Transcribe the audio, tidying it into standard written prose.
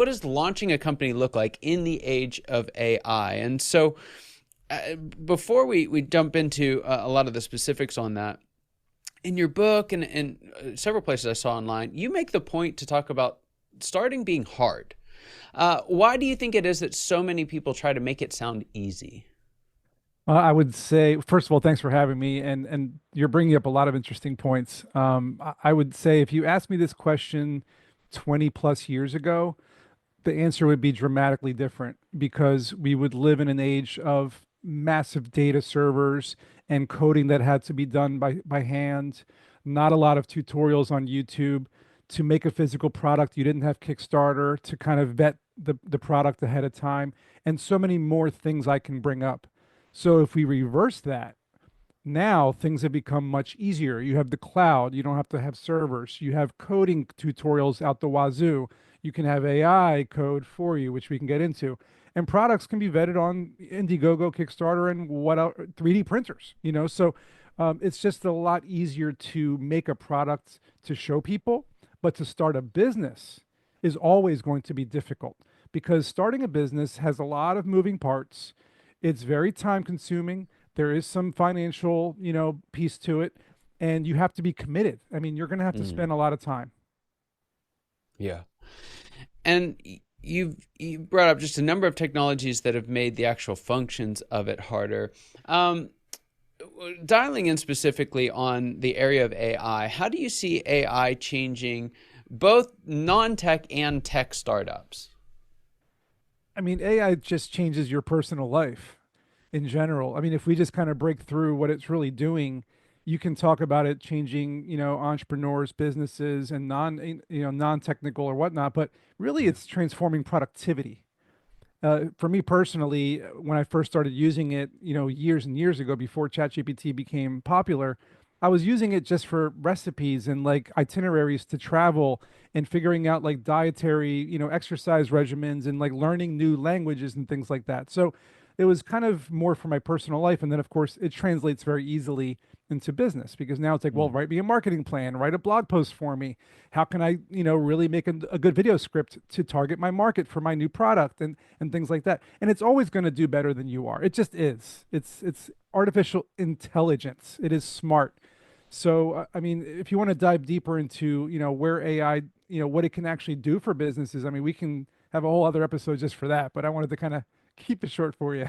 what does launching a company look like in the age of AI? And so, before we jump into a lot of the specifics on that, in your book and several places I saw online, you make the point to talk about starting being hard. Why do you think it is that so many people try to make it sound easy? I would say, first of all, thanks for having me, and you're bringing up a lot of interesting points. I would say if you asked me this question 20 plus years ago, the answer would be dramatically different because we would live in an age of massive data servers and coding that had to be done by hand. Not a lot of tutorials on YouTube to make a physical product. You didn't have Kickstarter to kind of vet the product ahead of time, and so many more things I can bring up. So if we reverse that, now things have become much easier. You have the cloud, you don't have to have servers. You have coding tutorials out the wazoo. You can have AI code for you, which we can get into. And products can be vetted on Indiegogo, Kickstarter, and what else, 3D printers, So it's just a lot easier to make a product to show people, but to start a business is always going to be difficult because starting a business has a lot of moving parts. It's very time consuming. There is some financial, piece to it, and you have to be committed. I mean, you're going to have to Mm, spend a lot of time. yeah. And you brought up just a number of technologies that have made the actual functions of it harder. Um, Dialing in specifically on the area of AI, how do you see AI changing both non-tech and tech startups? I mean, AI just changes your personal life in general. I mean, if we just kind of break through what it's really doing, you can talk about it changing, entrepreneurs, businesses, and non-technical or whatnot. But really, Yeah. it's transforming productivity. For me personally, when I first started using it, years and years ago, before ChatGPT became popular, I was using it just for recipes and like itineraries to travel and figuring out like dietary, exercise regimens and like learning new languages and things like that. So it was kind of more for my personal life. And then, of course, it translates very easily into business because now it's like, well, Mm. write me a marketing plan, write a blog post for me. How can I, really make a good video script to target my market for my new product and things like that. And it's always going to do better than you are. It just is. It's artificial intelligence. It is smart. So, I mean, if you want to dive deeper into, where AI, what it can actually do for businesses, I mean, we can have a whole other episode just for that, but I wanted to kind of keep it short for you.